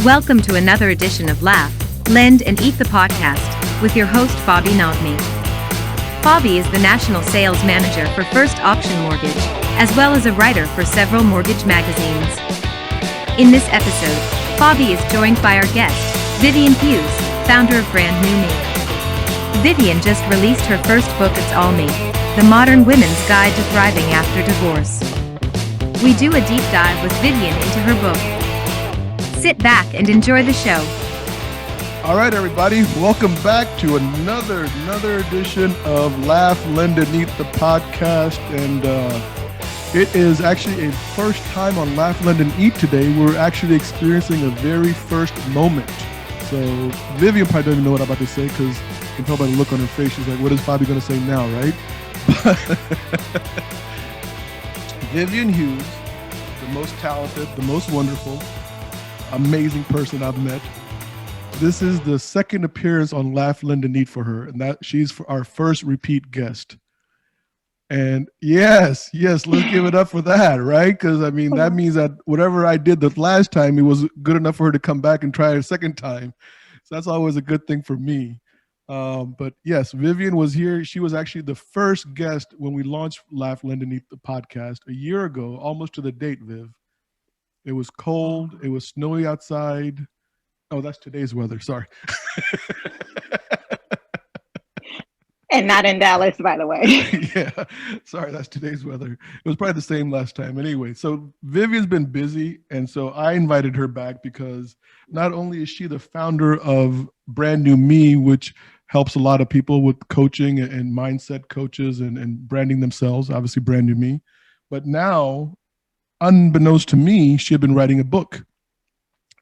Welcome to another edition of Laugh, Lend, and Eat the podcast with your host, Bobby Nogme. Bobby is the National Sales Manager for First Option Mortgage, as well as a writer for several mortgage magazines. In this episode, Bobby is joined by our guest, Vivian Hughes, founder of Brand New Me. Vivian just released her first book, It's All Me, The Modern Women's Guide to Thriving After Divorce. We do a deep dive with Vivian into her book. Sit back and enjoy the show. All right, everybody, welcome back to another edition of Laugh, Lend, and Eat the podcast. And it is actually a first time on Laugh, Lend, and Eat today. We're actually experiencing a very first moment. So Vivian probably doesn't know what I'm about to say because you can tell by the look on her face. She's like, what is Bobby going to say now, right? Vivian Hughes, the most talented, the most wonderful, amazing person I've met. This is the second appearance on Laugh, Lend, and Eat for her, and that she's our first repeat guest. And yes, let's give it up for that, right? Because I mean, that means that whatever I did the last time, it was good enough for her to come back and try it a second time. So that's always a good thing for me. But yes, Vivian was here. She was actually the first guest when we launched Laugh, Lend, and Eat the podcast a year ago, almost to the date, Viv. It was cold. It was snowy outside. Oh, that's today's weather. Sorry. And not in Dallas, by the way. Yeah. Sorry, that's today's weather. It was probably the same last time. Anyway, so Vivian's been busy. And so I invited her back because not only is she the founder of Brand New Me, which helps a lot of people with coaching and mindset coaches and branding themselves, obviously Brand New Me. But now, unbeknownst to me, she had been writing a book.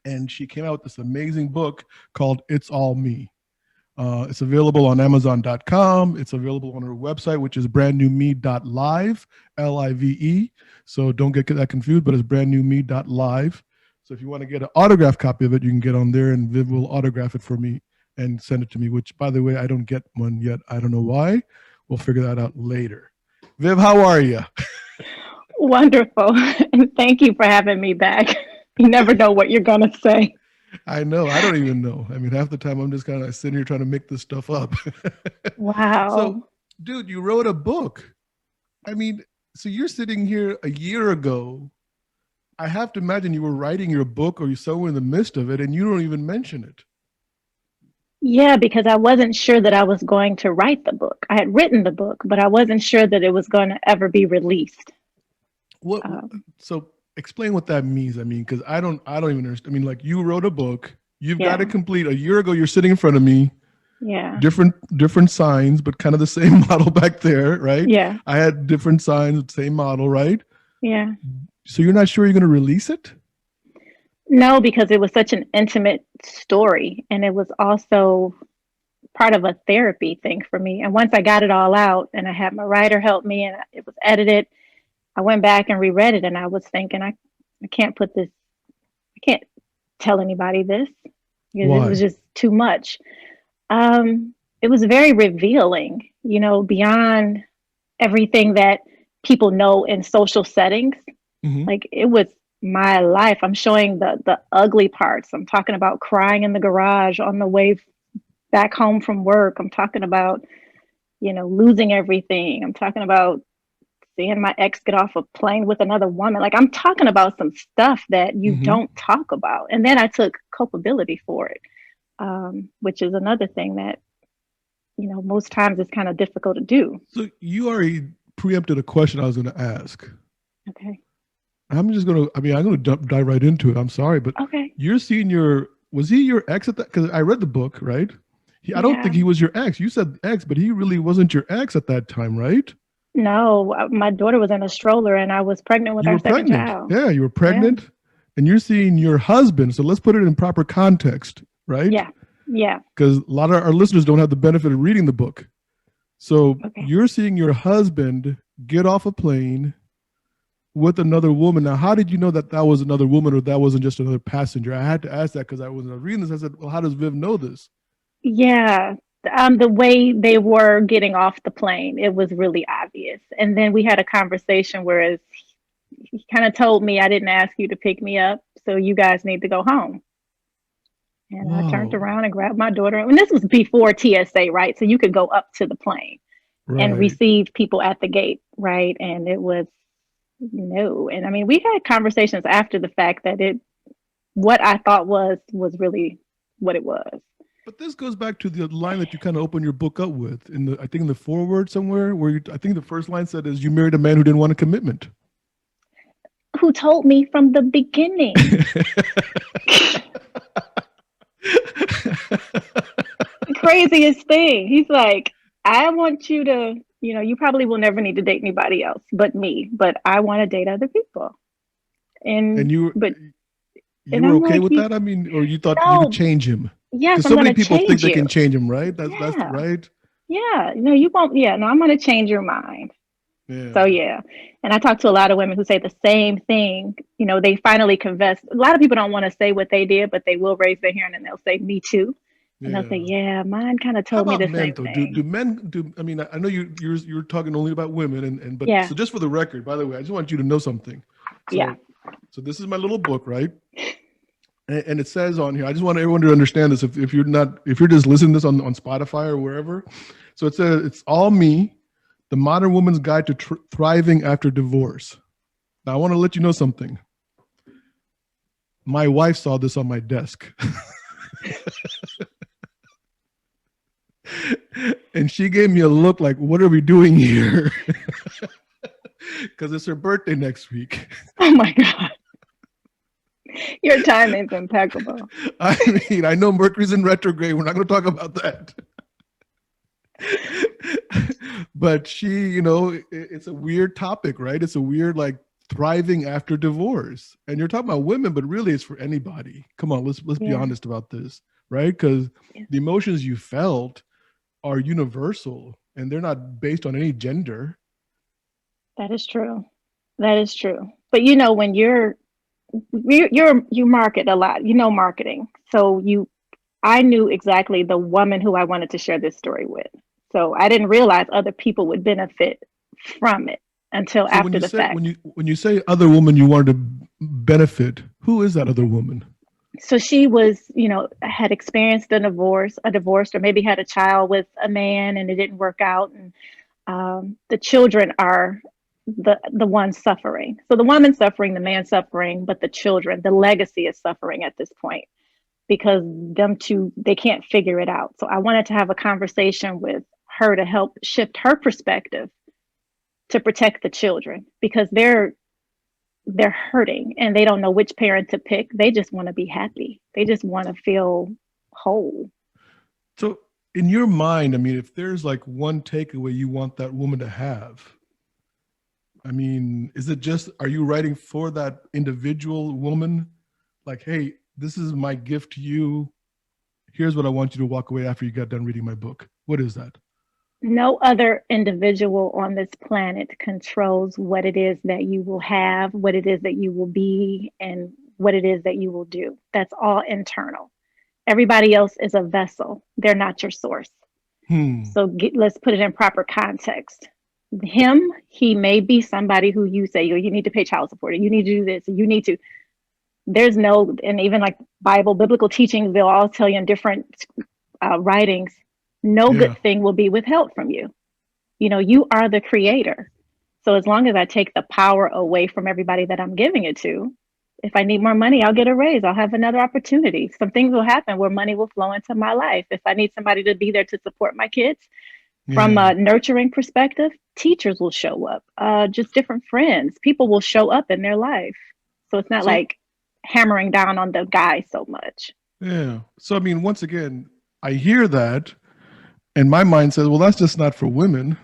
And she came out with this amazing book called It's All Me. It's available on Amazon.com. It's available on her website, which is brandnewme.live, Live. So don't get that confused, but it's brandnewme.live. So if you want to get an autographed copy of it, you can get on there and Viv will autograph it for me and send it to me, which, by the way, I don't get one yet. I don't know why. We'll figure that out later. Viv, how are you? Wonderful. And thank you for having me back. You never know what you're going to say. I know. I don't even know. I mean, half the time I'm just kind of sitting here trying to make this stuff up. Wow. So, dude, you wrote a book. I mean, so you're sitting here a year ago. I have to imagine you were writing your book or you're somewhere in the midst of it and you don't even mention it. Yeah, because I wasn't sure that I was going to write the book. I had written the book, but I wasn't sure that it was going to ever be released. What? So explain what that means. I mean, because I don't even understand. I mean, like you wrote a book, you've got it complete. A year ago, you're sitting in front of me. Yeah. Different signs, but kind of the same model back there, right? Yeah. I had different signs, same model, right? Yeah. So you're not sure you're going to release it? No, because it was such an intimate story. And it was also part of a therapy thing for me. And once I got it all out and I had my writer help me and it was edited, I went back and reread it and I was thinking, I can't tell anybody this because Why? it was just too much. It was very revealing, beyond everything that people know in social settings. Mm-hmm. Like it was my life. I'm showing the ugly parts. I'm talking about crying in the garage on the way back home from work. I'm talking about, losing everything. I'm talking about seeing my ex get off a plane with another woman. Like I'm talking about some stuff that you don't talk about. And then I took culpability for it, which is another thing that, most times it's kind of difficult to do. So you already preempted a question I was going to ask. Okay. I'm going to dive right into it. I'm sorry, but Okay. you're seeing was he your ex at that? Because I read the book, right? I don't think he was your ex. You said ex, but he really wasn't your ex at that time, right? No, my daughter was in a stroller and I was pregnant with our second child. Yeah, you were pregnant and you're seeing your husband. So let's put it in proper context, right? Yeah. Yeah. Because a lot of our listeners don't have the benefit of reading the book. So you're seeing your husband get off a plane with another woman. Now, how did you know that was another woman or that wasn't just another passenger? I had to ask that because I was reading this. I said, well, how does Viv know this? Yeah. The way they were getting off the plane, it was really obvious. And then we had a conversation where he kind of told me, I didn't ask you to pick me up, so you guys need to go home. And I turned Whoa. around and grabbed my daughter. And this was before TSA, right? So you could go up to the plane and Right. receive people at the gate, right? And it was no. And I mean, we had conversations after the fact that what I thought was really what it was. But this goes back to the line that you kind of open your book up with in the, I think in the foreword somewhere where I think the first line said is you married a man who didn't want a commitment. Who told me from the beginning? The craziest thing. He's like, I want you to, you probably will never need to date anybody else but me, but I want to date other people. And And but you and were I'm okay like, with that? I mean, or you thought you could no, change him? yes, Because I'm so many gonna people think change they you. can change him, right? That's Yeah. right. Yeah. No, you won't. Yeah, no, I'm gonna change your mind. Yeah. So yeah. And I talk to a lot of women who say the same thing. They finally confess. A lot of people don't want to say what they did, but they will raise their hand and they'll say, me too. And they'll say, Yeah. yeah, mine kind of How told me about the men same though? thing. Do men do? I mean, I know you're talking only about women, and but Yeah. so just for the record, by the way, I just want you to know something. Yeah. So this is my little book, right? And it says on here, I just want everyone to understand this. If you're just listening to this on Spotify or wherever, so it says it's all me, the modern woman's guide to thriving after divorce. Now I want to let you know something. My wife saw this on my desk. And she gave me a look like, what are we doing here? Because it's her birthday next week. Oh my God. Your timing's impeccable. I mean, I know Mercury's in retrograde. We're not going to talk about that. But she, it's a weird topic, right? It's a weird, like, thriving after divorce. And you're talking about women, but really it's for anybody. Come on, let's be Yeah. honest about this, right? Because Yeah. the emotions you felt are universal and they're not based on any gender. That is true. That is true. But when you market a lot, marketing. So I knew exactly the woman who I wanted to share this story with. So I didn't realize other people would benefit from it until So when after you the say fact. when you say other woman you wanted to benefit, who is that other woman? So she was, had experienced a divorce, or maybe had a child with a man and it didn't work out. And the children are the ones suffering. So the woman suffering, the man suffering, but the children, the legacy is suffering at this point because them two, they can't figure it out. So I wanted to have a conversation with her to help shift her perspective to protect the children because they're hurting and they don't know which parent to pick. They just want to be happy. They just want to feel whole. So in your mind, I mean, if there's like one takeaway you want that woman to have, I mean, is it just, are you writing for that individual woman? Like, hey, this is my gift to you. Here's what I want you to walk away after you got done reading my book. What is that? No other individual on this planet controls what it is that you will have, what it is that you will be, and what it is that you will do. That's all internal. Everybody else is a vessel. They're not your source. Hmm. So let's put it in proper context. He may be somebody who you say, you need to pay child support, or you need to do this, you need to. There's no, and even like biblical teachings, they'll all tell you in different writings, no Yeah. good thing will be withheld from you. You are the creator. So as long as I take the power away from everybody that I'm giving it to, if I need more money, I'll get a raise. I'll have another opportunity. Some things will happen where money will flow into my life. If I need somebody to be there to support my kids from Yeah. a nurturing perspective, teachers will show up. Just different friends, people will show up in their life. So it's not So, like hammering down on the guy so much. yeah. So, I mean, once again, I hear that and my mind says, well, that's just not for women.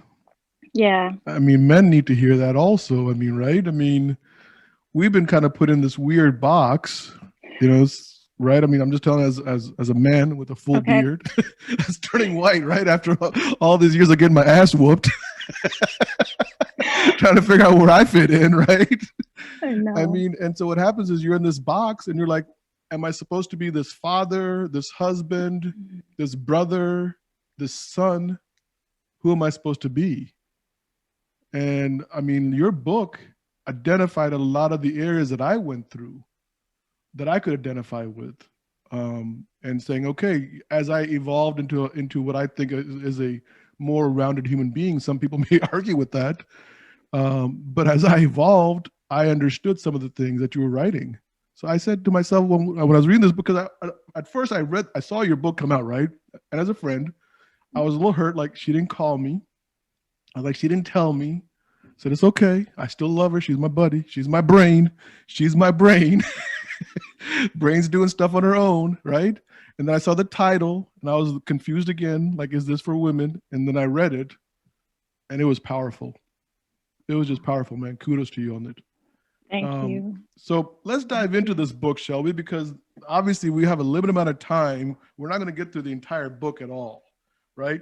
Yeah. I mean, men need to hear that also. I mean, right? I mean, we've been kind of put in this weird box, right? I mean, I'm just telling as a man with a full Okay. beard, it's turning white, right? After all these years of getting my ass whooped, trying to figure out where I fit in, right? I I know. mean, and so what happens is you're in this box and you're like, am I supposed to be this father, this husband, this brother, this son? Who am I supposed to be? And I mean, your book identified a lot of the areas that I went through that I could identify with. and saying, okay, as I evolved into what I think is a more rounded human being, some people may argue with that, but as I evolved, I understood some of the things that you were writing. So I said to myself when I was reading this book, because at first I saw your book come out, right? And as a friend, I was a little hurt, like she didn't call me. I was like, she didn't tell me. I said, it's okay. I still love her. She's my buddy. She's my brain. She's my brain. Brain's doing stuff on her own, right? And then I saw the title and I was confused again, like, is this for women? And then I read it and it was powerful. It was just powerful, man. Kudos to you on it. Thank you. So let's dive into this book, shall we? Because obviously we have a limited amount of time. We're not going to get through the entire book at all, right?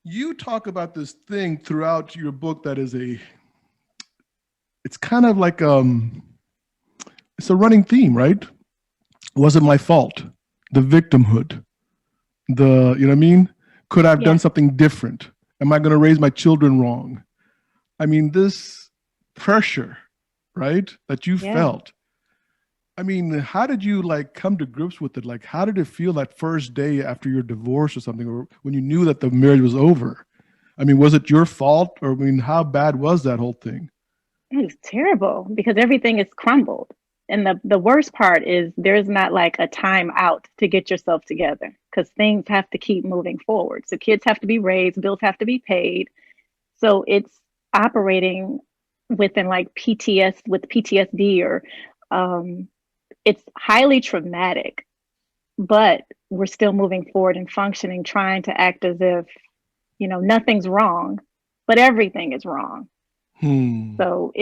You talk about this thing throughout your book that is it's kind of like, it's a running theme, right? Was it my fault? The victimhood, you know what I mean? Could I have done something different? Am I going to raise my children wrong? I mean, this pressure, right, that you felt. I mean, how did you like come to grips with it? Like, how did it feel that first day after your divorce or something, or when you knew that the marriage was over? I mean, was it your fault? Or I mean, how bad was that whole thing? It was terrible because everything is crumbled. And the worst part is there's not like a time out to get yourself together because things have to keep moving forward. So kids have to be raised, bills have to be paid. So it's operating within like PTSD or it's highly traumatic, but we're still moving forward and functioning, trying to act as if, nothing's wrong, but everything is wrong. So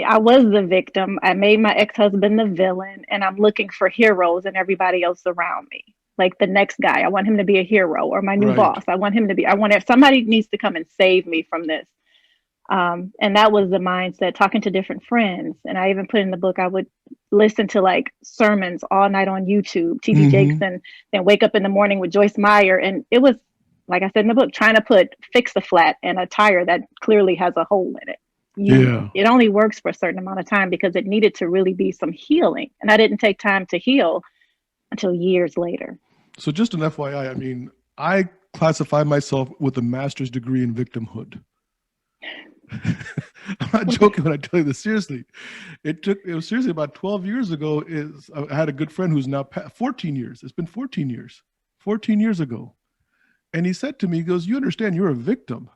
I was the victim. I made my ex-husband the villain, and I'm looking for heroes and everybody else around me. Like the next guy, I want him to be a hero, or my new boss. I want if somebody needs to come and save me from this. And that was the mindset, talking to different friends. And I even put in the book, I would listen to like sermons all night on YouTube, TD Jakes, and then wake up in the morning with Joyce Meyer. And it was, like I said in the book, trying to fix a flat in a tire that clearly has a hole in it. It only works for a certain amount of time because it needed to really be some healing. And I didn't take time to heal until years later. So just an FYI, I mean, I classify myself with a master's degree in victimhood. I'm not joking when I tell you this. Seriously, it was seriously about 12 years ago. I had a good friend who's now 14 years. It's been 14 years ago. And he said to me, he goes, you understand you're a victim.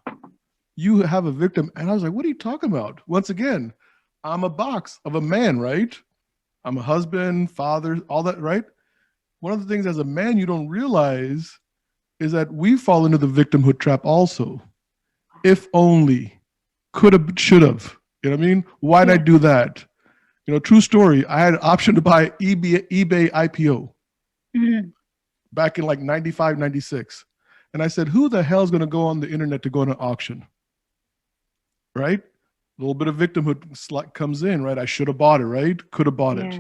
You have a victim. And I was like, what are you talking about? Once again, I'm a box of a man, right? I'm a husband, father, all that, right? One of the things as a man you don't realize is that we fall into the victimhood trap also. If only. Could have, should have, you know what I mean? Why did I do that? True story. I had an option to buy eBay IPO back in like 95, 96. And I said, who the hell is going to go on the internet to go on an auction? Right? A little bit of victimhood comes in, right? I should have bought it, right? Could have bought it.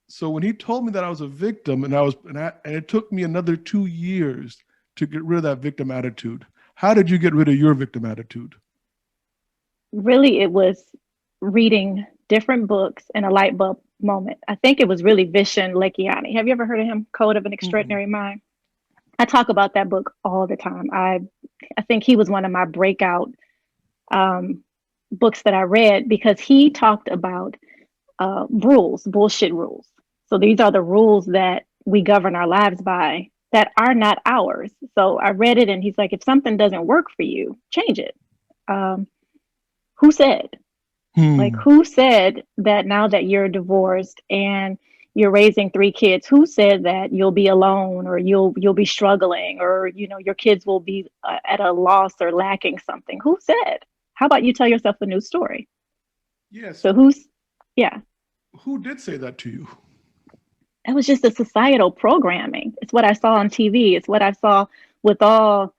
So when he told me that I was a victim and it took me another 2 years to get rid of that victim attitude. How did you get rid of your victim attitude? Really, it was reading different books in a light bulb moment. I think it was really Vishen Lakhiani. Have you ever heard of him? Code of an Extraordinary Mind. I talk about that book all the time. I think he was one of my breakout books that I read because he talked about rules, bullshit rules. So these are the rules that we govern our lives by that are not ours. So I read it and he's like, if something doesn't work for you, change it. Who said? Like, who said that now that you're divorced and you're raising 3 kids, who said that you'll be alone or you'll be struggling or, your kids will be at a loss or lacking something? Who said? How about you tell yourself a new story? Yes. So who did say that to you? It was just a societal programming. It's what I saw on TV. It's what I saw with all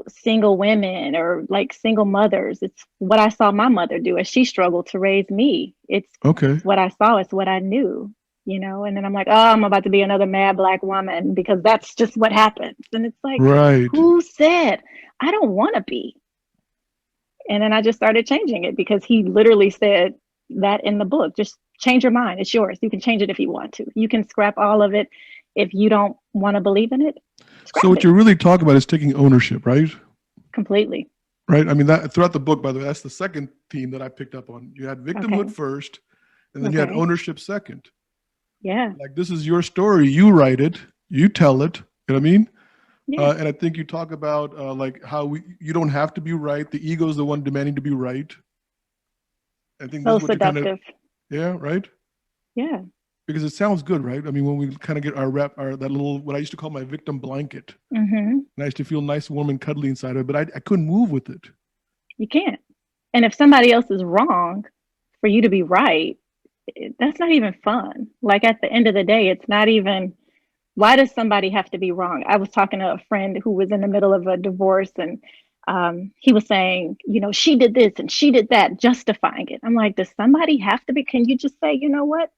single women or like single mothers. It's what I saw my mother do as she struggled to raise me. It's what I saw. It's what I knew, and then I'm like, oh, I'm about to be another mad Black woman because that's just what happens. And it's like, who said? I don't want to be. And then I just started changing it because he literally said that in the book, just Change your mind. It's yours. You can change it if you want to. You can scrap all of it. If you don't want to believe in it, scrap So what it you're really talking about is taking ownership, right? completely. Right. I mean, that throughout the book, by the way, that's the second theme that I picked up on. You had victimhood Okay. first, and then you had Okay. ownership second. Yeah. Like, this is your story. You write it. You tell it. You know what I mean? Yeah. And I think you talk about like how you don't have to be right. The ego is the one demanding to be right. I think this So is what you kind of, seductive. yeah, right? Yeah. Because it sounds good, right? I mean, when we kind of get that little, what I used to call my victim blanket, Mm-hmm. and I used to feel nice, warm, and cuddly inside of it, but I couldn't move with it. You can't. And if somebody else is wrong for you to be right, that's not even fun. Like at the end of the day, it's not even, why does somebody have to be wrong? I was talking to a friend who was in the middle of a divorce, and he was saying, she did this and she did that, justifying it. I'm like, does somebody have to be? Can you just say, you know what?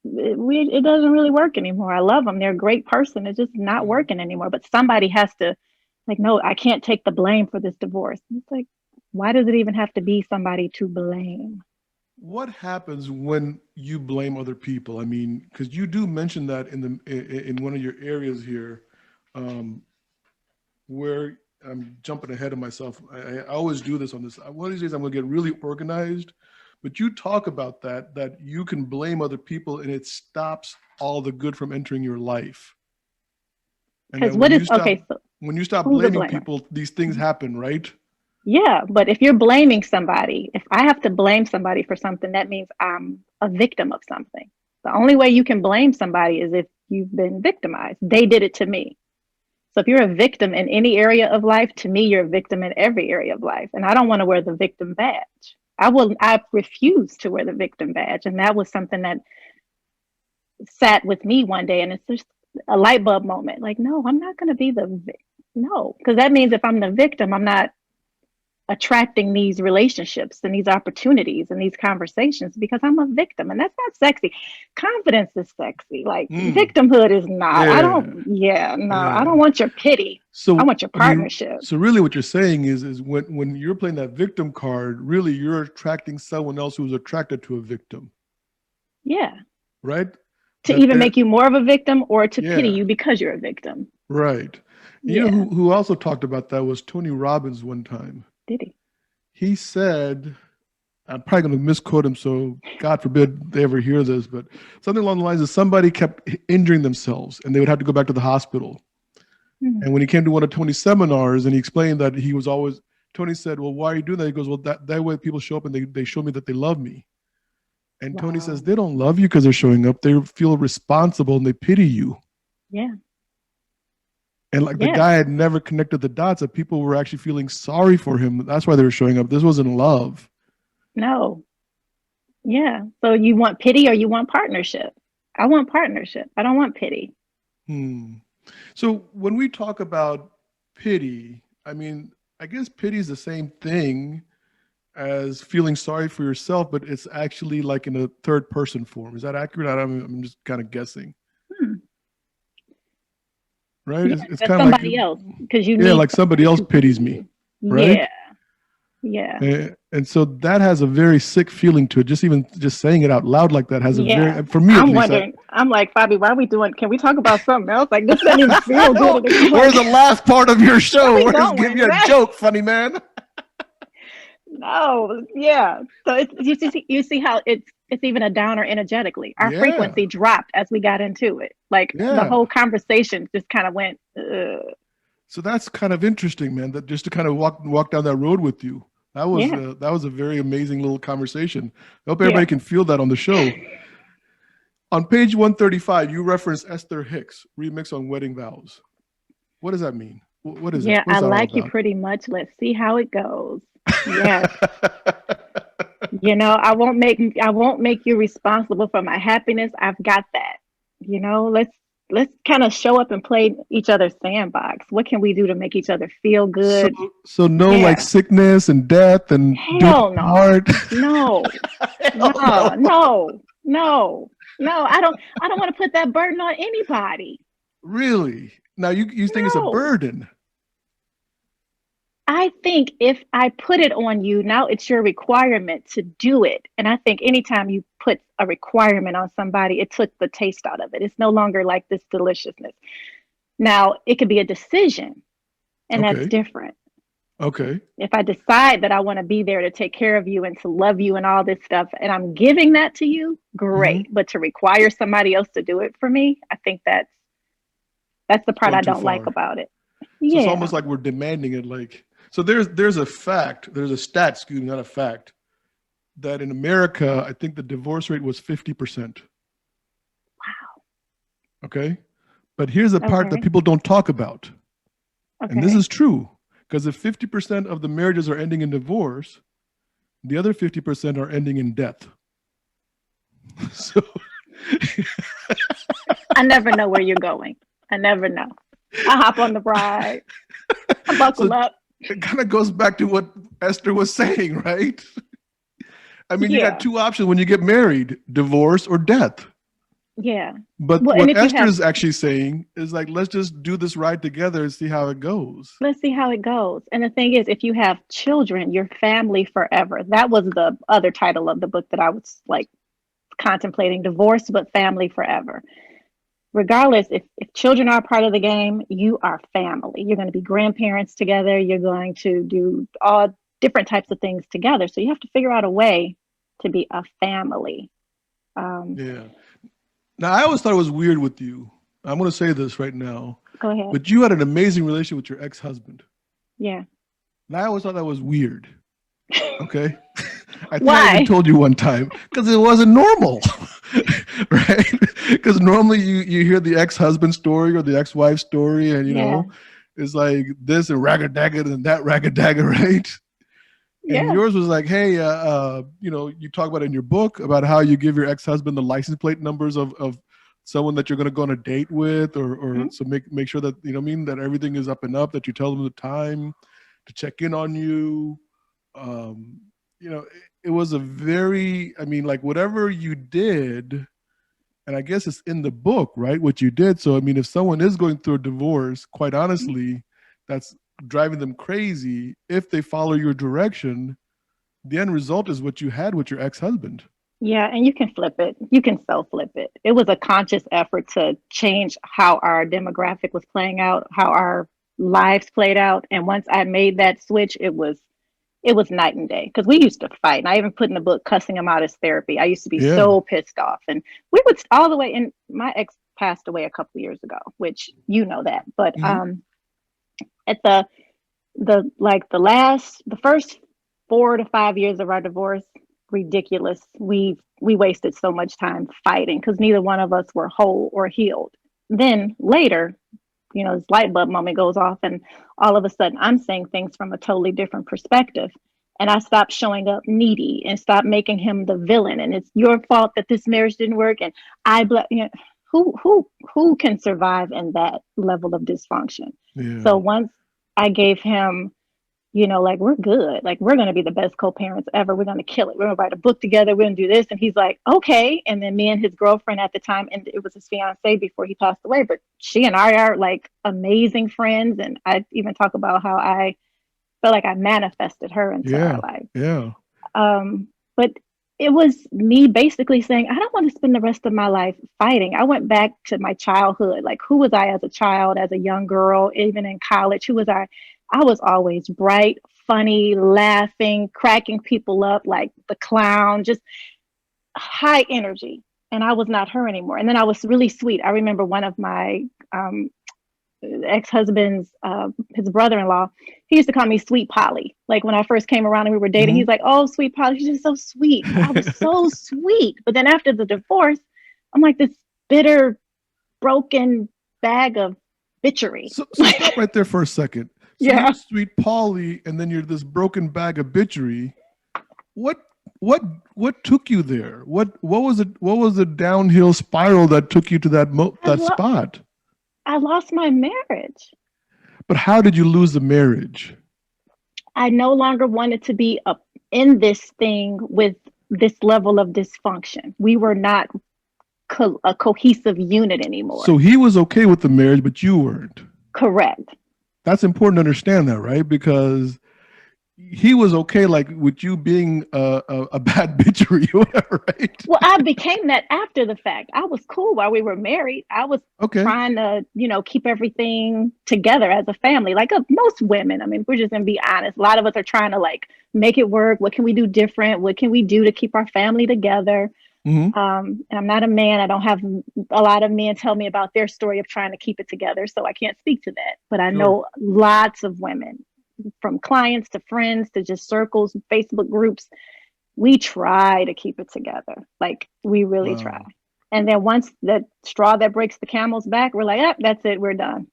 It doesn't really work anymore. I love them. They're a great person. It's just not working anymore. But somebody has to, like, no, I can't take the blame for this divorce. And it's like, why does it even have to be somebody to blame? What happens when you blame other people? I mean, because you do mention that in one of your areas here, where I'm jumping ahead of myself. I always do this on this. One of these days I'm going to get really organized, but you talk about that you can blame other people and it stops all the good from entering your life. And Because then what is, okay, so when you stop who's a blaming blamer? people, these things happen, right? Yeah, but if you're blaming somebody, if I have to blame somebody for something, that means I'm a victim of something. The only way you can blame somebody is if you've been victimized. They did it to me. So if you're a victim in any area of life, to me, you're a victim in every area of life. And I don't want to wear the victim badge. I refuse to wear the victim badge. And that was something that sat with me one day. And it's just a light bulb moment. Like, no, I'm not going to be no, because that means if I'm the victim, I'm not attracting these relationships and these opportunities and these conversations because I'm a victim, and that's not sexy. Confidence is sexy. Like victimhood is not. Yeah. I don't want your pity. I want your partnership. So really what you're saying is when you're playing that victim card, really you're attracting someone else who's attracted to a victim. Yeah. Right? To either make you more of a victim or to pity you because you're a victim. Right. You know who also talked about that was Tony Robbins one time. Did he? He said, I'm probably going to misquote him, so God forbid they ever hear this, but something along the lines of somebody kept injuring themselves and they would have to go back to the hospital. Mm-hmm. And when he came to one of Tony's seminars and he explained that he was always, Tony said, well, why are you doing that? He goes, well, that way people show up and they show me that they love me. And Tony says, they don't love you because they're showing up. They feel responsible and they pity you. Yeah. And like the guy had never connected the dots that people were actually feeling sorry for him. That's why they were showing up. This wasn't love. No. Yeah. So you want pity or you want partnership? I want partnership. I don't want pity. So when we talk about pity, I mean, I guess pity is the same thing as feeling sorry for yourself, but it's actually like in a third person form. Is that accurate? I'm just kind of guessing. Right? Yeah, it's kind of somebody like, else, because you need like somebody else pities me, right? Yeah. And so that has a very sick feeling to it. Just saying it out loud like that has a very, for me, I'm wondering. I'm like, Fabi, why are we doing? Can we talk about something else? Like this doesn't even feel good. Where's the last part of your show? Give me a joke, funny man. No, yeah. So you see how it's even a downer energetically. Our frequency dropped as we got into it. Like the whole conversation just kind of went. So that's kind of interesting, man. That just to kind of walk down that road with you. That was a very amazing little conversation. I hope everybody can feel that on the show. On page 135, you reference Esther Hicks remix on Wedding Vows. What does that mean? What is it? Yeah, I like you pretty much. Let's see how it goes. Yes. I won't make you responsible for my happiness. I've got that. Let's kind of show up and play each other's sandbox. What can we do to make each other feel good? So no like sickness and death and hell no. Heart. No. No. I don't want to put that burden on anybody. Really? Now you think it's a burden? I think if I put it on you, now it's your requirement to do it. And I think anytime you puts a requirement on somebody, it took the taste out of it. It's no longer like this deliciousness. Now, it could be a decision, and that's Okay. different. Okay. If I decide that I want to be there to take care of you and to love you and all this stuff, and I'm giving that to you, Hmm. great. But to require somebody else to do it for me, I think that's the It's part going I too don't like far. about it. So it's Yeah. almost like we're demanding it. Like, so there's a fact, there's a stat, excuse me, not a fact, that in America, I think the divorce rate was 50%. Okay. But here's the part that Okay. people don't talk about. And this Okay. is true, because if 50% of the marriages are ending in divorce, the other 50% are ending in death. So I never know where you're going. I never know. I hop on the ride. I buckle so up. it kind of goes back to what Esther was saying, right? I mean, you got Yeah. two options when you get married: divorce or death. Yeah. But Well, and what if you Esther have, is actually saying is like, let's just do this ride together and see how it goes. let's see how it goes. And the thing is, if you have children, your family forever. That was the other title of the book that I was like contemplating, divorce, but family forever. Regardless, if children are a part of the game, you are family. You're going to be grandparents together. You're going to do all different types of things together. So you have to figure out a way to be a family. Um, Yeah. Now, I always thought it was weird with you. I'm going to say this right now, Go ahead. but you had an amazing relationship with your ex-husband. Yeah. And I always thought that was weird. Okay. I think I even Why? told you one time because it wasn't normal, right? Because normally you hear the ex-husband story or the ex-wife story, and Yeah. it's like this and ragga-dagga and that ragga-dagga, right? And Yeah. yours was like, hey, you talk about it in your book about how you give your ex-husband the license plate numbers of someone that you're going to go on a date with, or Mhm. so make sure that what I mean, that everything is up and up, that you tell them the time to check in on you. Um, it was a very, I mean, like whatever you did, and I guess it's in the book, right? What you did. So I mean, if someone is going through a divorce, quite honestly, that's driving them crazy. If they follow your direction, the end result is what you had with your ex-husband. Yeah, and you can flip it. You can self flip it. It was a conscious effort to change how our demographic was playing out, how our lives played out. And once I made that switch, it was night and day because we used to fight. And I even put in the book cussing him out as therapy. I used to be Yeah. so pissed off. And we would all the way and my ex passed away a couple of years ago, which you know that. But Hmm. at the first 4 to 5 years of our divorce, ridiculous. We wasted so much time fighting because neither one of us were whole or healed. Then later, this light bulb moment goes off, and all of a sudden I'm saying things from a totally different perspective. And I stopped showing up needy and stopped making him the villain. And it's your fault that this marriage didn't work. And who can survive in that level of dysfunction? So Yeah. once I gave him, like we're good, like we're gonna be the best co-parents ever. We're gonna kill it. We're gonna write a book together. We're gonna do this. And he's like, okay. And then me and his girlfriend at the time, and it was his fiance before he passed away, but she and I are like amazing friends. And I even talk about how I felt like I manifested her into our Yeah. life. Yeah. But it was me basically saying, I don't want to spend the rest of my life fighting. I went back to my childhood. Like, who was I as a child, as a young girl, even in college? Who was I? I was always bright, funny, laughing, cracking people up like the clown, just high energy. And I was not her anymore. And then I was really sweet. I remember one of my ex-husband's his brother-in-law, he used to call me Sweet Polly. Like when I first came around and we were dating, Hmm. he's like, oh, Sweet Polly, she's just so sweet. And I was so sweet. But then after the divorce, I'm like this bitter, broken bag of bitchery. So stop right there for a second. So Yeah. you're sweet Polly, and then you're this broken bag of bitchery. What what what took you there? What was it? What was the downhill spiral that took you to I, that lo- spot? I lost my marriage. But how did you lose the marriage? I no longer wanted to be up in this thing with this level of dysfunction. We were not a cohesive unit anymore. So he was okay with the marriage, but you weren't. Correct. That's important to understand that, right? Because he was okay, like with you being a bad bitch or whatever, right? Well, I became that after the fact. I was cool while we were married. I was Okay. trying to, keep everything together as a family, like most women. I mean, we're just gonna be honest. A lot of us are trying to like make it work. What can we do different? What can we do to keep our family together? Hmm. And I'm not a man. I don't have a lot of men tell me about their story of trying to keep it together, so I can't speak to that. But I Sure. know lots of women, from clients to friends to just circles, Facebook groups. We try to keep it together. Like we really try. Wow. And then once the straw that breaks the camel's back, we're like, that's it, we're done.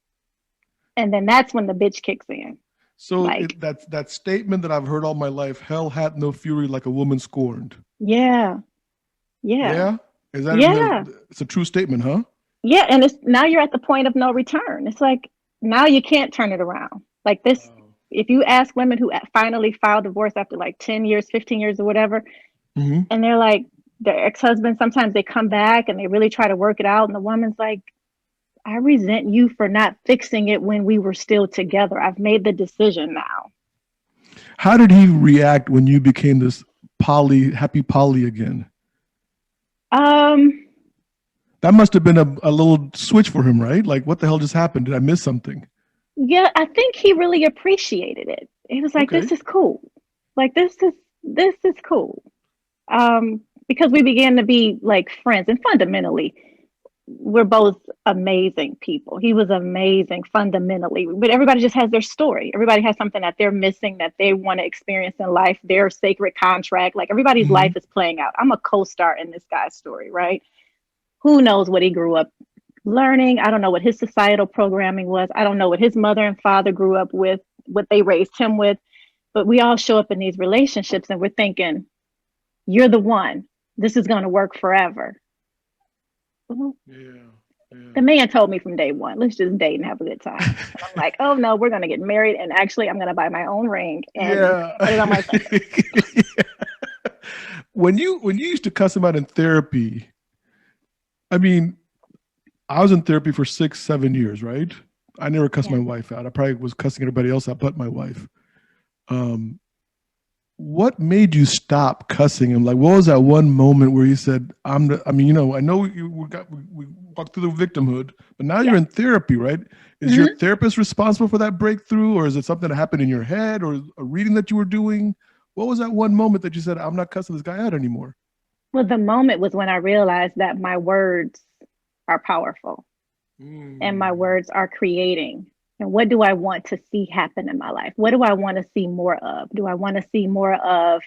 And then that's when the bitch kicks in. So Like, that's that statement that I've heard all my life: "Hell hath no fury like a woman scorned." yeah, yeah, Yeah, is that yeah, it's a true statement, huh? yeah. And it's now you're at the point of no return. It's like now you can't turn it around. Like this, Wow. if you ask women who finally filed divorce after like 10 years, 15 years or whatever, Hmm. and they're like, their ex-husband, sometimes they come back and they really try to work it out. And the woman's like, I resent you for not fixing it when we were still together. I've made the decision now. How did he react when you became this happy poly again? Um, That must have been a little switch for him, right? Like, what the hell just happened? Did I miss something? yeah, I think he really appreciated it. He was like, Okay. this is cool. Like this is cool. Because we began to be like friends and fundamentally we're both amazing people. He was amazing fundamentally, but everybody just has their story. Everybody has something that they're missing that they want to experience in life, their sacred contract. Like everybody's Hmm. life is playing out. I'm a co-star in this guy's story, right? Who knows what he grew up learning? I don't know what his societal programming was. I don't know what his mother and father grew up with, what they raised him with. But we all show up in these relationships and we're thinking, you're the one. This is going to work forever. Well, Yeah. the Yeah. man told me from day one, let's just date and have a good time. And I'm like, oh no, we're gonna get married. And actually, I'm gonna buy my own ring and Yeah. put it on my finger. When you used to cuss him out in therapy, I mean, I was in therapy for 6, 7 years, right? I never cussed Yeah. my wife out. I probably was cussing everybody else out but my wife. Um, what made you stop cussing him? Like, what was that one moment where you said, I mean, I know we walked through the victimhood, but now you're Yeah. in therapy, right? Is your Mm-hmm. therapist responsible for that breakthrough, or is it something that happened in your head or a reading that you were doing? What was that one moment that you said, I'm not cussing this guy out anymore? Well, the moment was when I realized that my words are powerful and my Mm. words are creating. And what do I want to see happen in my life? What do I want to see more of? Do I want to see more of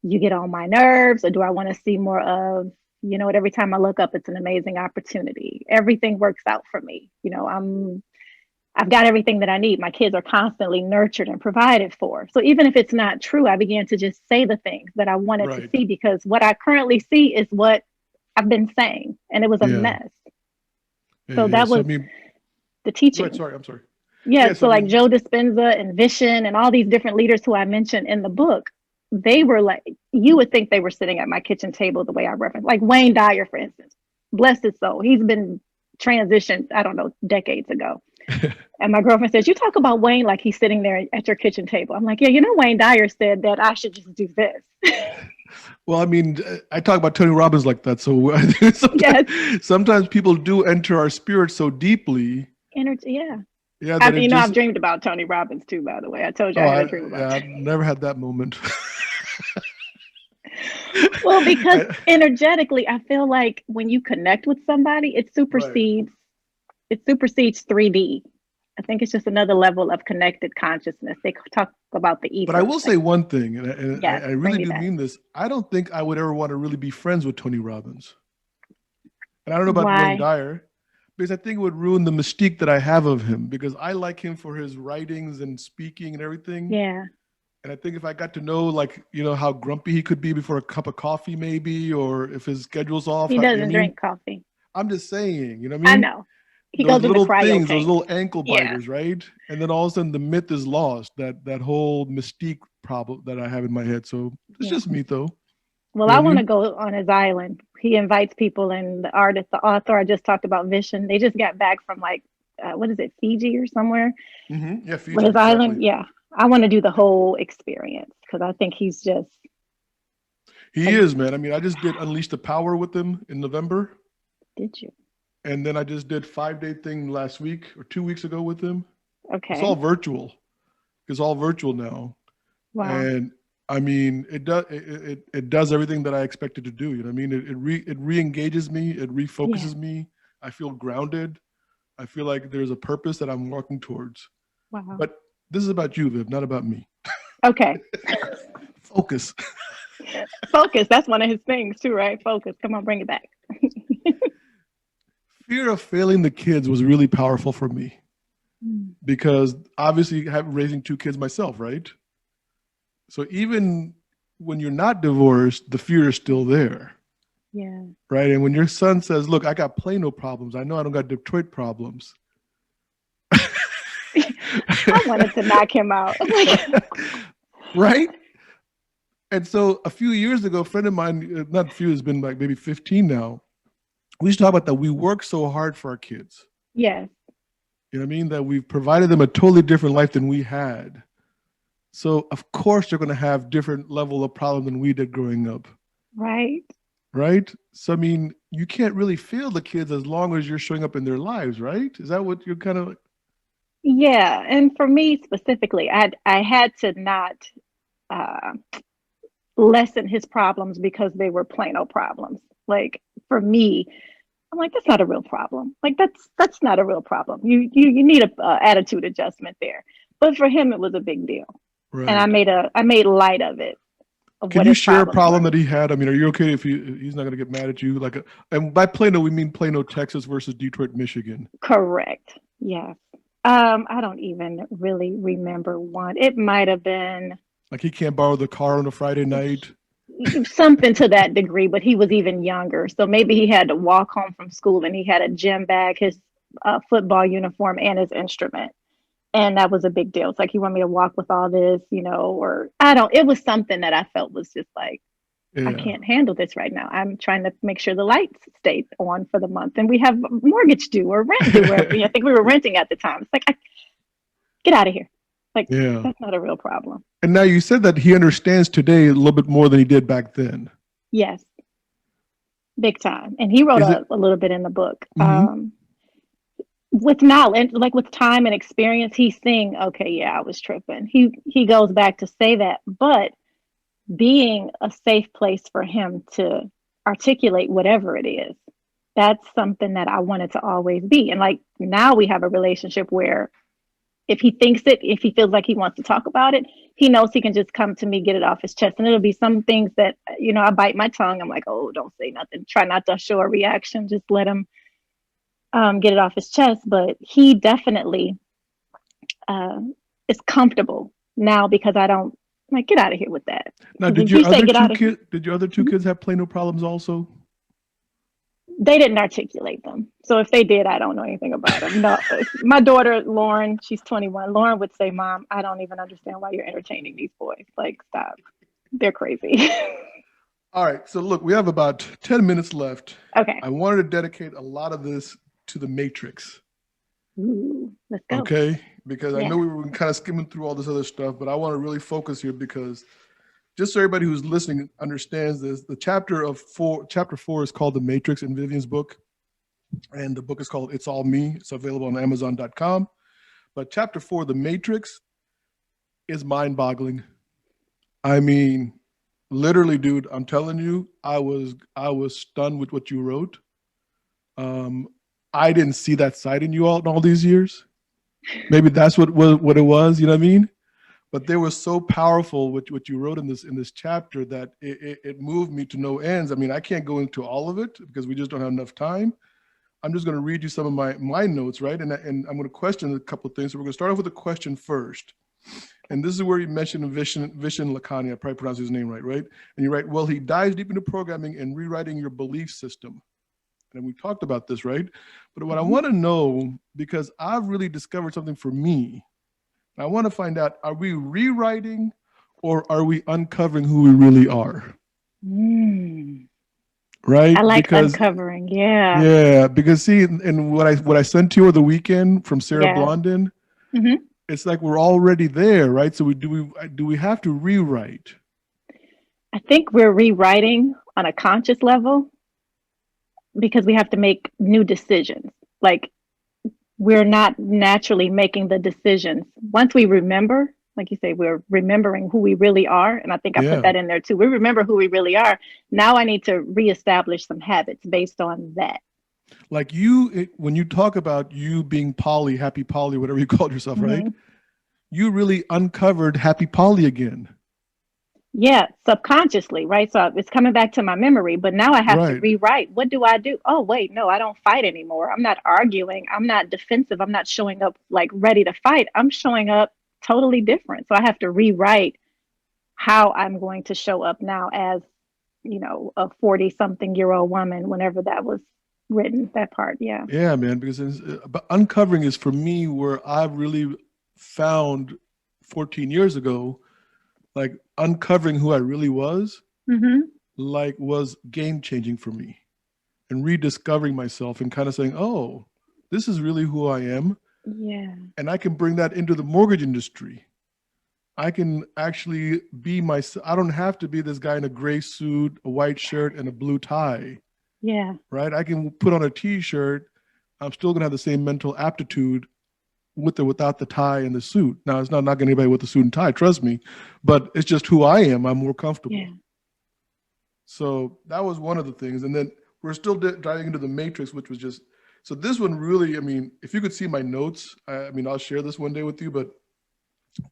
you get on my nerves, or do I want to see more of, every time I look up, it's an amazing opportunity. Everything works out for me. I've got everything that I need. My kids are constantly nurtured and provided for. So even if it's not true, I began to just say the things that I wanted to Right. see because what I currently see is what I've been saying. And it was a Yeah. mess. Yeah. So Yeah. that So, I was mean, the go ahead. teaching. Sorry. I'm sorry. Yeah. Yeah. So, So I like mean, Joe Dispenza and Vishen and all these different leaders who I mentioned in the book, they were like, you would think they were sitting at my kitchen table the way I referenced, like Wayne Dyer, for instance. Bless his soul. He's been transitioned, I don't know, decades ago. And my girlfriend says, you talk about Wayne like he's sitting there at your kitchen table. I'm like, yeah, Wayne Dyer said that I should just do this. well, I mean, I talk about Tony Robbins like that. So Yes. sometimes people do enter our spirit so deeply. Energy. Yeah. Yeah, that it I've just, dreamed about Tony Robbins too, by the way. I told you oh, I had a dream about yeah, I've never had that moment. Well, because I- energetically, I feel like when you connect with somebody, right. it supersedes 3D. I think it's just another level of connected consciousness. They talk about the But I ethers. will say one thing, and Yes, I bring really me do back. mean this. I don't think I would ever want to really be friends with Tony Robbins. And I don't know about Wayne Why? Dyer, because I think it would ruin the mystique that I have of him, because I like him for his writings and speaking and everything. Yeah, And I think if I got to know, like, how grumpy he could be before a cup of coffee, maybe, or if his schedule's off, he you know what I doesn't mean? drink coffee. I'm just saying, you know what I I mean? know. He Those goes into little cryo things, those tank. little ankle Yeah, biters, right? And then all of a sudden the myth is lost, that whole mystique problem that I have in my head. So it's yeah. just me, though. Well, You know I what I want to mean? go on his island. He invites people, and the author I just talked about, Vishen, they just got back from like, what is it, Fiji or somewhere Hmm. Yeah, with Fiji, his exactly. island. Yeah, I want to do the whole experience because I think he's just He like, is, man. I mean, I just did Unleash the Power with him in November. did you? And then I just did 5-day thing last week or 2 weeks ago with him. It's all Okay. virtual. It's all virtual now. Wow. And I mean, it does everything that I expected to do. You know what I mean? It re-engages me. It Yeah. refocuses me. I feel grounded. I feel like there's a purpose that I'm working towards. Wow. But this is about you, Viv, not about me. Okay. Focus. Focus. That's one of his things too, right? Focus. Come on, bring it back. Fear of failing the kids was really powerful for me Mm. because obviously raising 2 kids myself, right? So even when you're not divorced, the fear is still there, Yeah. right? And when your son says, "Look, I got Plano problems. I know I don't got Detroit problems." I wanted to knock him out. Right? And so a few years ago, a friend of mine, not a few, has been like maybe 15 now. We used to talk about that we work so hard for our kids. Yes. You know what I mean? That we've provided them a totally different life than we had. So of course they're going to have different level of problem than we did growing up, Right. right? So I mean, you can't really fail the kids as long as you're showing up in their lives, right? Is that what you're kind of like? Yeah. And for me specifically, I had to not uh, lessen his problems because they were plain old problems. Like for me, I'm like, that's not a real problem. Like that's not a real problem. You need a attitude adjustment there. But for him, it was a big deal, and Right. I made light of it, of Can what you his share a problems problem were. that he had? I mean, are you okay if he's not going to get mad at you? And by Plano, we mean Plano, Texas versus Detroit, Michigan. Correct. Yes. I don't even really remember one. It might have been Like he can't borrow the car on a Friday night. something to that degree, but he was even younger. So maybe he had to walk home from school and he had a gym bag, his football uniform, and his instrument. And that was a big deal. It's like, he wanted me to walk with all this, or I don't, it was something that I felt was just like, I Yeah. can't handle this right now. I'm trying to make sure the lights stay on for the month and we have mortgage due or rent due. I think we were renting at the time. It's like, get out of here. Like, Yeah. that's not a real problem. And now you said that he understands today a little bit more than he did back then. Yes, big time. And he wrote Is it? a little bit in the book. Mhm. With knowledge, like with time and experience, he's seeing, okay, yeah, I was tripping. He goes back to say that, but being a safe place for him to articulate whatever it is, that's something that I wanted to always be. And like now we have a relationship where if he thinks it, if he feels like he wants to talk about it, he knows he can just come to me, get it off his chest. And it'll be some things that, I bite my tongue. I'm like, oh, don't say nothing. Try not to show a reaction. Just let him get it off his chest. But he definitely uh, is comfortable now because I don't like, get out of here with that. Now, Because if you say get out of here, did your other two kids have Plano problems also? they didn't articulate them. So if they did, I don't know anything about them. No, my daughter, Lauren, she's 21. Lauren would say, Mom, I don't even understand why you're entertaining these boys. Like, stop. They're crazy. All right. So look, we have about 10 minutes left. Okay. I wanted to dedicate a lot of this to the Matrix. Ooh, let's go. Okay. Because I Yeah. know we were kind of skimming through all this other stuff, but I want to really focus here because just so everybody who's listening understands this, the chapter 4 is called The Matrix in Vivian's book. And the book is called It's All Me. It's available on Amazon.com. But chapter 4, The Matrix, is mind-boggling. I mean, literally, dude, I'm telling you, I was stunned with what you wrote. I didn't see that side in you all in all these years. Maybe that's what it was, you know what I mean? But they were so powerful what you wrote in this chapter that it moved me to no ends. I mean, I can't go into all of it because we just don't have enough time. I'm just going to read you some of my notes, right? And I'm going to question a couple of things. So we're going to start off with a question first. And this is where you mentioned Vishen Lakhani. I probably pronounced his name right? And you write, well, he dives deep into programming and rewriting your belief system. And we talked about this, right? But what I want to know, because I've really discovered something for me, I want to find out, are we rewriting or are we uncovering who we really are? Right? I like because, uncovering. Yeah. Yeah, because see, and what I sent to you over the weekend from Sarah Yeah. Blondin, it's like we're already there, right? So do we have to rewrite? I think we're rewriting on a conscious level because we have to make new decisions. Like we're not naturally making the decisions. Once we remember, like you say, we're remembering who we really are. And I think I put Yeah. that in there too. We remember who we really are. Now I need to reestablish some habits based on that. Like when you talk about you being Polly, happy Polly, whatever you called yourself, right? Hmm. You really uncovered happy Polly again. Yeah, subconsciously, right? So it's coming back to my memory, but now I have to Right. rewrite. What do I do? Oh, wait, no, I don't fight anymore. I'm not arguing. I'm not defensive. I'm not showing up like ready to fight. I'm showing up totally different. So I have to rewrite how I'm going to show up now as, a 40 something year old woman, whenever that was written, that part. Yeah. Yeah, man, because but uncovering is for me where I really found 14 years ago, like uncovering who I really was, Hmm. like was game changing for me and rediscovering myself and kind of saying, oh, this is really who I am. Yeah. And I can bring that into the mortgage industry. I can actually be myself. I don't have to be this guy in a gray suit, a white shirt, and a blue tie, Yeah. right? I can put on a t-shirt. I'm still going to have the same mental aptitude with or without the tie and the suit. Now, it's not knocking anybody with the suit and tie, trust me, but it's just who I am. I'm more comfortable. Yeah. So that was one of the things. And then we're still diving into the matrix, which was just, so this one really, I mean, if you could see my notes, I mean, I'll share this one day with you, but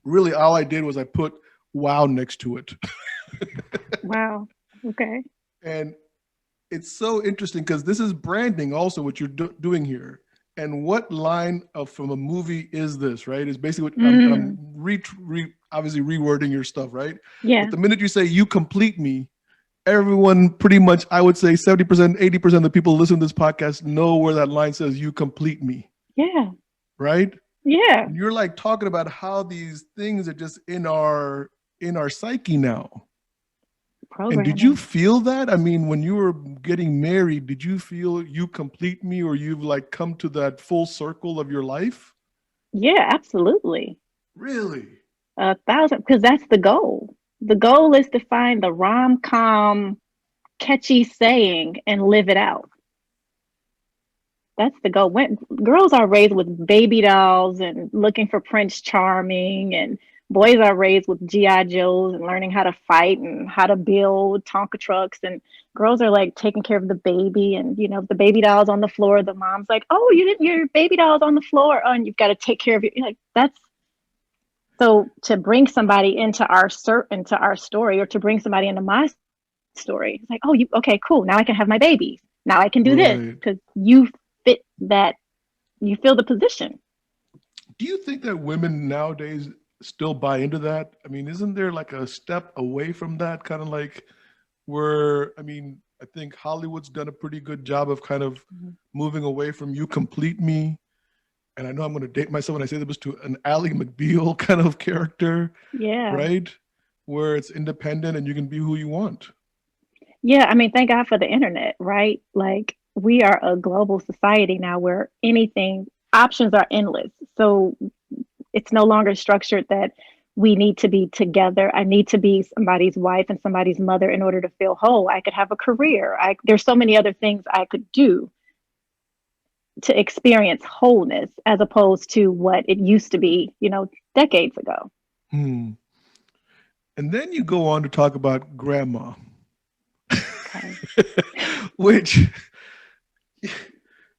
really all I did was I put wow next to it. Wow. Okay. And it's so interesting because this is branding also what you're doing here. And what line from a movie is this, right? Is basically what I'm obviously rewording your stuff, right? Yeah. But the minute you say you complete me, everyone pretty much, I would say 70%, 80% of the people listening to this podcast know where that line says you complete me, Yeah. right? Yeah. And you're like talking about how these things are just in our psyche now. And did you Programming. feel that? I mean, when you were getting married, did you feel you complete me, or you've like come to that full circle of your life? Yeah, absolutely. Really? 1,000, because that's the goal. The goal is to find the rom-com catchy saying and live it out. That's the goal. When girls are raised with baby dolls and looking for Prince Charming, and boys are raised with GI Joes and learning how to fight and how to build Tonka trucks, and girls are like taking care of the baby, and the baby doll's on the floor, the mom's like, "Oh, you didn't your baby doll's on the floor, oh, and you've got to take care of it." Like that's so to bring somebody into our story, or to bring somebody into my story. It's like, oh, you okay, cool. Now I can have my babies. Now I can do this Right. because you fit that, you feel the position. Do you think that women nowadays still buy into that? I mean, isn't there like a step away from that kind of like where, I mean, I think Hollywood's done a pretty good job of kind of Mhm. moving away from you complete me. And I know I'm going to date myself when I say this, to an Ally McBeal kind of character, Yeah. right? Where it's independent and you can be who you want. Yeah. I mean, thank God for the internet, right? Like we are a global society now where anything, options are endless. So it's no longer structured that we need to be together. I need to be somebody's wife and somebody's mother in order to feel whole. I could have a career. There's so many other things I could do to experience wholeness as opposed to what it used to be, decades ago. Hmm. And then you go on to talk about grandma, Okay. which,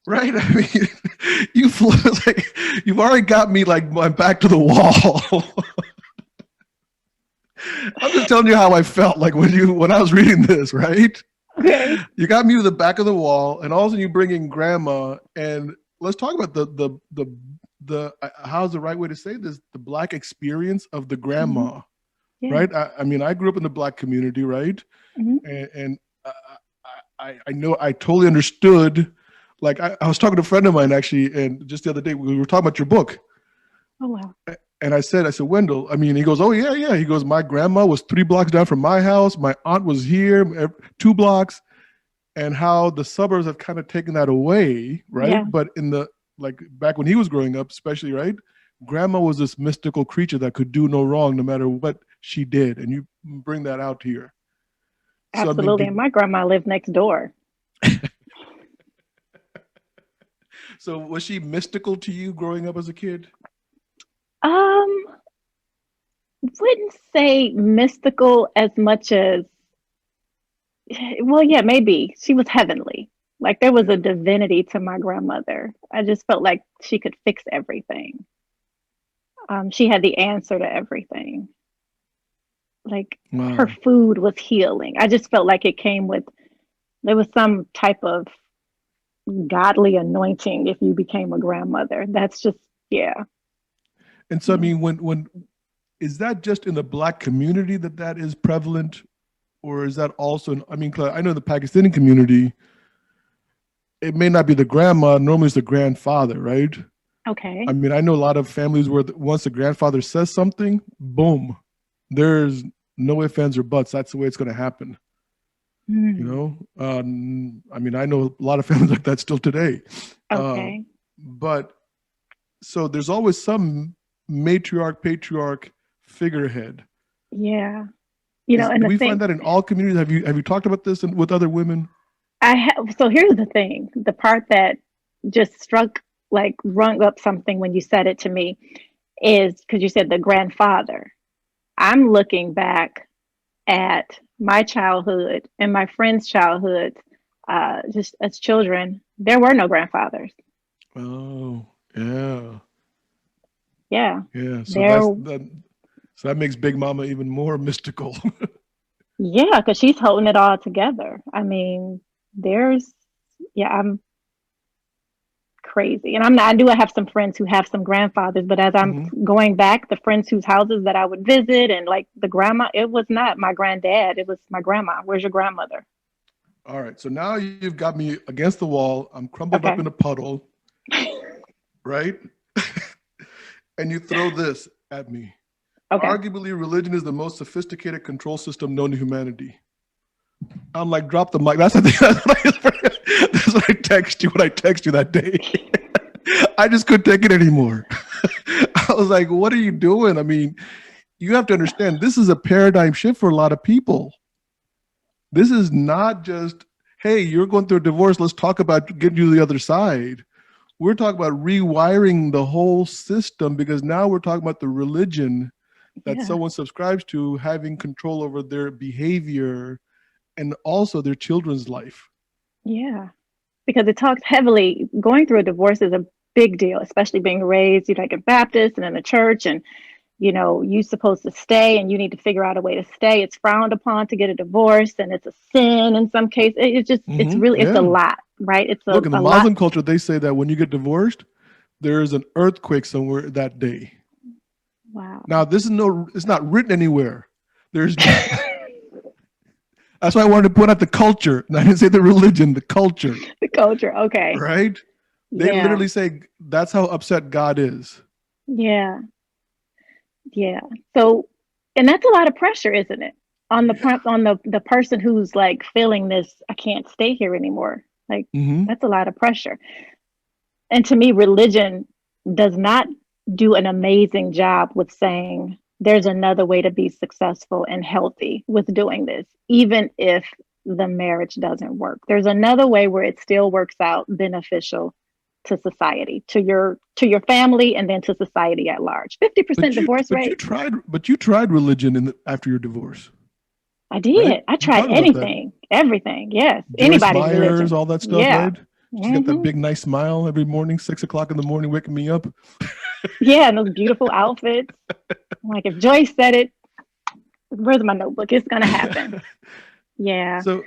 right? I mean, like you've already got me like my back to the wall. I'm just telling you how I felt like when I was reading this, right? Okay. You got me to the back of the wall, and all of a sudden you bring in grandma, and let's talk about the how's the right way to say this? The Black experience of the Hmm. grandma, Yeah. right? I mean, I grew up in the Black community, right? Hmm. And I know I totally understood. Like I was talking to a friend of mine actually, and just the other day we were talking about your book, Oh wow. and I said, Wendell, I mean, he goes, oh yeah, yeah. He goes, my grandma was 3 blocks down from my house. My aunt was here, 2 blocks, and how the suburbs have kind of taken that away, right? Yeah. But in the like back when he was growing up, especially, right? grandma was this mystical creature that could do no wrong no matter what she did. And you bring that out here. So, I mean, Absolutely. And my grandma lived next door. so was she mystical to you growing up as a kid? Um, wouldn't say mystical as much as, well, yeah, maybe she was heavenly. Like there was a Yeah. divinity to my grandmother. I just felt like she could fix everything. She had the answer to everything. Like her Wow. food was healing. I just felt like it came with, there was some type of godly anointing if you became a grandmother. That's just, yeah, And so, I yeah. mean, when is that just in the Black community that that is prevalent, or is that also? I mean, 'cause I know the Pakistani community, it may not be the grandma. Normally, it's the grandfather, right? I Okay. mean, I know a lot of families where once the grandfather says something, boom, there's no ifs, ands, or buts. That's the way it's going to happen. You Mm, know, I mean, I know a lot of families like that still today. Uh, okay. but so there's always some matriarch, patriarch figurehead. Yeah. Do And the we thing find that in all communities? Have you talked about this with other women? so here's the thing, the part that just struck, like rung up something when you said it to me, is because you said the grandfather. I'm looking back at my childhood and my friends' childhood, just as children, there were no grandfathers. Oh, yeah, Yeah. yeah. So There, that's that. So that makes Big Mama even more mystical. yeah, because she's holding it all together. I mean, there's, yeah, I'm crazy. And I'm not, I do have some friends who have some grandfathers, but as I'm Hmm. going back, the friends whose houses that I would visit and like the grandma, it was not my granddad, it was my grandma. Where's your grandmother? All right. So now you've got me against the wall. I'm crumbled up Okay. in a puddle, right? And you throw this at me. Okay. Arguably, religion is the most sophisticated control system known to humanity. I'm like, drop the mic. That's the thing. That's what I text you when I text you that day. I just couldn't take it anymore. I was like, what are you doing? I mean, you have to understand this is a paradigm shift for a lot of people. This is not just, hey, you're going through a divorce. Let's talk about getting you to the other side. We're talking about rewiring the whole system because now we're talking about the religion that Yeah. someone subscribes to having control over their behavior and also their children's life. Yeah. Because it talks heavily, going through a divorce is a big deal, especially being raised, like a Baptist and in a church, and you're supposed to stay and you need to figure out a way to stay. It's frowned upon to get a divorce and it's a sin in some cases. It's just, it's a Yeah. lot, right? It's Look, in the a lot. Muslim culture, they say that when you get divorced, there is an earthquake somewhere that day. Wow. Now, it's not written anywhere. There's That's why I wanted to point out the culture. And I didn't say the religion, the culture, The culture. Okay. right? They Yeah. literally say that's how upset God is. Yeah. Yeah. So, and that's a lot of pressure, isn't it? On the Yeah. on the person who's like feeling this, I can't stay here anymore. Like Hmm. that's a lot of pressure. And to me, religion does not do an amazing job with saying there's another way to be successful and healthy with doing this, even if the marriage doesn't work. There's another way where it still works out beneficial to society, to your family, and then to society at large. 50% But you divorce but you rate. tried but you tried religion after your divorce, I right? did. I You tried talked about that. anything, everything. Yes. Joyce Anybody's Myers, religion. all that stuff, Yeah. right? She's got that Hmm. big nice smile every morning, 6 o'clock in the morning, waking me up. Yeah. And those beautiful outfits. Like if Joyce said it, where's my notebook? It's gonna happen. Yeah. So,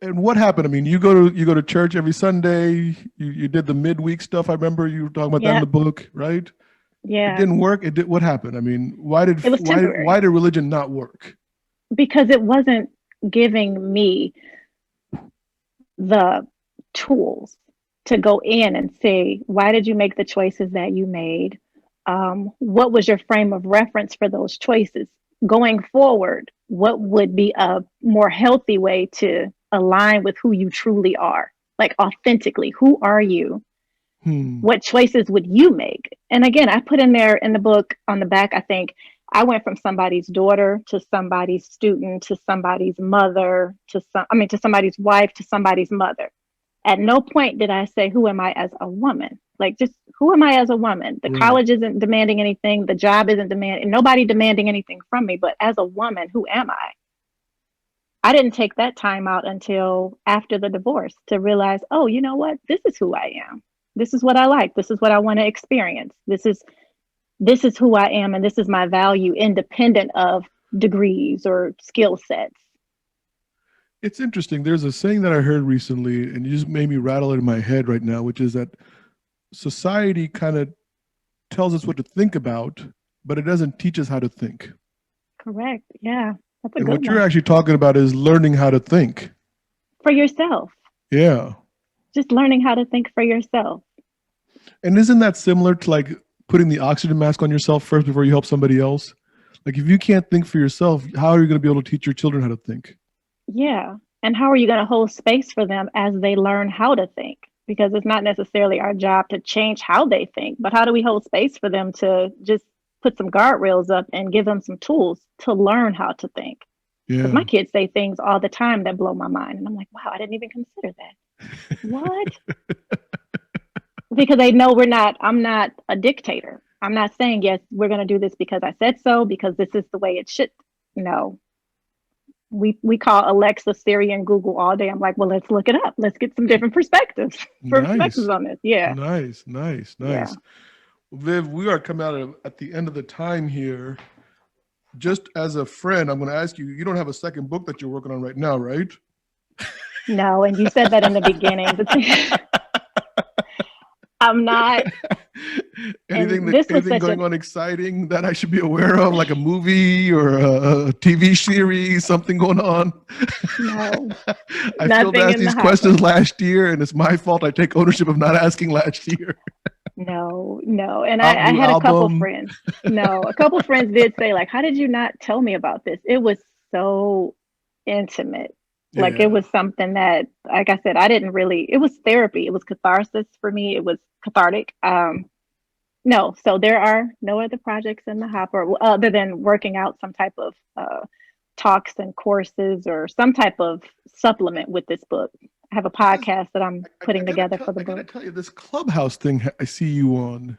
and what happened? I mean, you go to church every Sunday. You did the midweek stuff. I remember you were talking about that in Yeah. the book, right? It Yeah. didn't work. It did. What happened? I mean, why did It was why temporary did religion not work? because it wasn't giving me the tools to go in and say, why did you make the choices that you made? What was your frame of reference for those choices? Going forward, what would be a more healthy way to align with who you truly are? Like authentically, who are you? What choices would you make? And again, I put in there in the book on the back, I think I went from somebody's daughter to somebody's student to somebody's mother to somebody's wife to somebody's mother. At no point did I say, who am I as a woman? Like, just who am I as a woman? The college isn't demanding anything. The job isn't demanding, nobody demanding anything from me. But as a woman, who am I? I didn't take that time out until after the divorce to realize, oh, you know what? This is who I am. This is what I like. This is what I want to experience. This is who I am, and this is my value, independent of degrees or skill sets. It's interesting. There's a saying that I heard recently, and you just made me rattle it in my head right now, which is that society kind of tells us what to think about, but it doesn't teach us how to think. Correct. Yeah. That's a and good what one. you're actually talking about is learning how to think. For yourself. Yeah. Just learning how to think for yourself. And isn't that similar to like putting the oxygen mask on yourself first before you help somebody else? Like if you can't think for yourself, how are you going to be able to teach your children how to think? Yeah. And how are you going to hold space for them as they learn how to think? Because it's not necessarily our job to change how they think, but how do we hold space for them to just put some guardrails up and give them some tools to learn how to think? Because my kids say things all the time that blow my mind. And I'm like, wow, I didn't even consider that. What? Because they know I'm not a dictator. I'm not saying, yes, we're going to do this because I said so, because this is the way it should. No. We call Alexa, Siri, and Google all day. I'm like, well, let's look it up. Let's get some different perspectives on this. Yeah. Nice. Yeah. Viv, we are coming out at the end of the time here. Just as a friend, I'm going to ask you, you don't have a second book that you're working on right now, right? No, and you said that in the beginning. I'm not. Anything going on exciting that I should be aware of, like a movie or a TV series, something going on? No. I failed to ask these questions last year, and it's my fault. I take ownership of not asking last year. No. And I had a couple friends. No, a couple friends did say, like, how did you not tell me about this? It was so intimate. Like it was something that, like I said, it was therapy. It was catharsis for me. It was cathartic. No, so there are no other projects in the hopper other than working out some type of talks and courses or some type of supplement with this book. I have a podcast that I'm putting together for the book. I gotta tell you, this Clubhouse thing I see you on,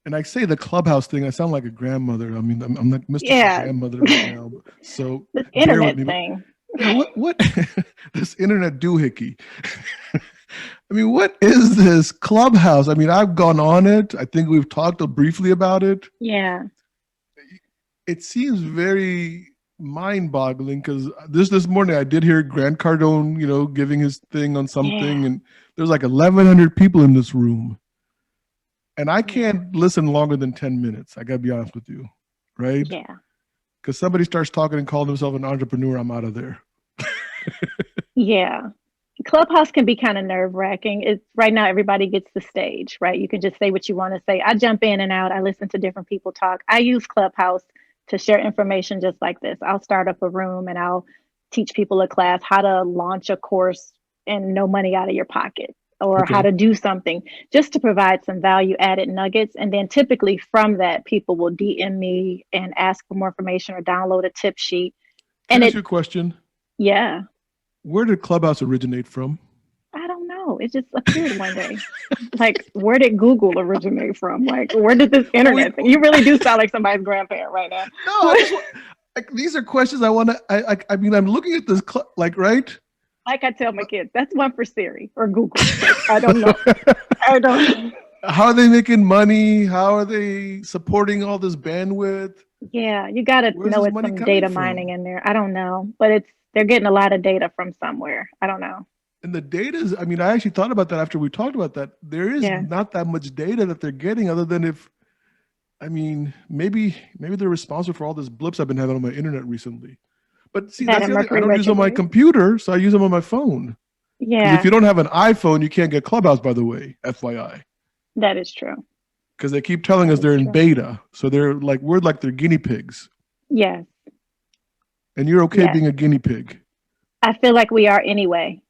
and I say the Clubhouse thing, I sound like a grandmother. I mean, I'm not Mr. Grandmother right now. So this internet thing. What this internet doohickey? I mean, what is this Clubhouse? I mean, I've gone on it. I think we've talked briefly about it. Yeah. It seems very mind-boggling because this morning I did hear Grant Cardone, giving his thing on something, and there's like 1,100 people in this room, and I can't listen longer than 10 minutes. I gotta be honest with you, right? Yeah. Because somebody starts talking and calling themselves an entrepreneur, I'm out of there. Yeah. Clubhouse can be kind of nerve-wracking. It's right now everybody gets the stage, right? You can just say what you want to say. I jump in and out. I listen to different people talk. I use Clubhouse to share information just like this. I'll start up a room and I'll teach people a class how to launch a course and no money out of your pocket, or how to do something, just to provide some value added nuggets. And then typically from that, people will DM me and ask for more information or download a tip sheet. Can I ask you a question? Yeah. Where did Clubhouse originate from? I don't know. It just appeared one day. Like, where did Google originate from? Like, where did this internet thing? You really do sound like somebody's grandparent right now. No, these are questions I want to, I mean, I'm looking at this, right? Like I tell my kids, that's one for Siri or Google. Like, I don't know. I don't know. How are they making money? How are they supporting all this bandwidth? Yeah, you got to know it's some data mining in there. I don't know, but they're getting a lot of data from somewhere. I don't know. And the data is, I mean, I actually thought about that after we talked about that. There is not that much data that they're getting other than maybe they're responsible for all these blips I've been having on my internet recently. But see, that's the other thing. I don't use them on my computer, so I use them on my phone. Yeah. If you don't have an iPhone, you can't get Clubhouse, by the way, FYI. That is true. Because they keep telling us they're in beta. So we're like their guinea pigs. Yes. And you're okay being a guinea pig. I feel like we are anyway.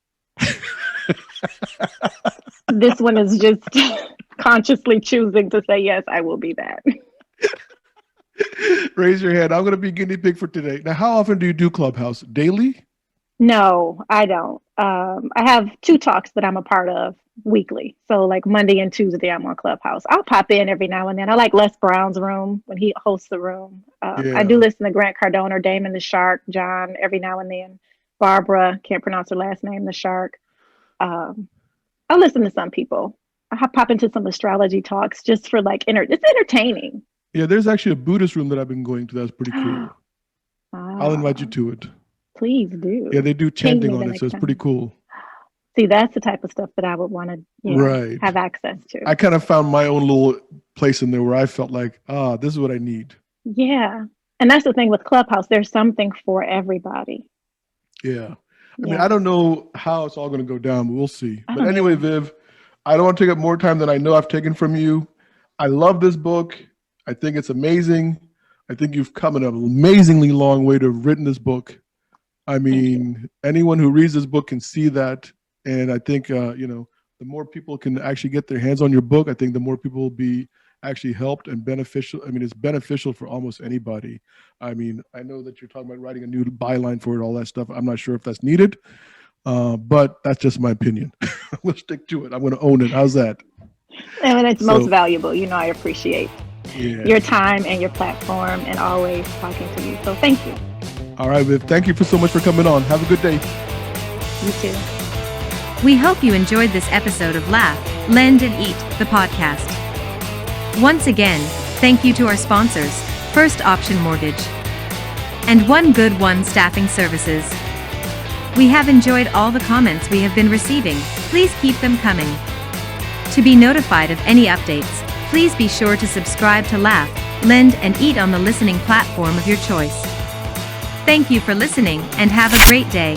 This one is just consciously choosing to say, yes, I will be that. Raise your hand. I'm going to be guinea pig for today. Now, how often do you do Clubhouse? Daily? No, I don't. I have two talks that I'm a part of weekly. So like Monday and Tuesday, I'm on Clubhouse. I'll pop in every now and then. I like Les Brown's room when he hosts the room. I do Yeah. listen to Grant Cardone or Damon the Shark, John every now and then. Barbara, can't pronounce her last name, the Shark. Um, I listen to some people. Pop into some astrology talks just for like it's entertaining. Yeah, there's actually a Buddhist room that I've been going to that's pretty cool. I'll invite you Ah, to it. please do. Yeah, they do Ping chanting me the on it, so next it's pretty time. cool. See, that's the type of stuff that I would want to, Right. have access I to. kind of found my own little place in there where I felt like, this is what I need. Yeah. And that's the thing with Clubhouse. There's something for everybody. Yeah. I mean, I Yeah. don't know how it's all going to go down, but we'll see. I But don't anyway, either. Viv, I don't want to take up more time than I know I've taken from you. I love this book. I think it's amazing. I think you've come an amazingly long way to have written this book. I Thank you. mean, anyone who reads this book can see that. And I think, the more people can actually get their hands on your book, I think the more people will be actually helped and beneficial. I mean, it's beneficial for almost anybody. I mean, I know that you're talking about writing a new byline for it, all that stuff. I'm not sure if that's needed, but that's just my opinion. I'm going to stick to it. I'm going to own it. How's that? And when it's most So, valuable, I appreciate your yeah. time and your platform and always talking to you. So thank you. All right, Viv. Thank you so much for coming on. Have a good day. You too. We hope you enjoyed this episode of Laugh, Lend and Eat, the podcast. Once again, thank you to our sponsors, First Option Mortgage and One Good One Staffing Services. We have enjoyed all the comments we have been receiving. Please keep them coming. To be notified of any updates, please be sure to subscribe to Laugh, Lend and Eat on the listening platform of your choice. Thank you for listening and have a great day.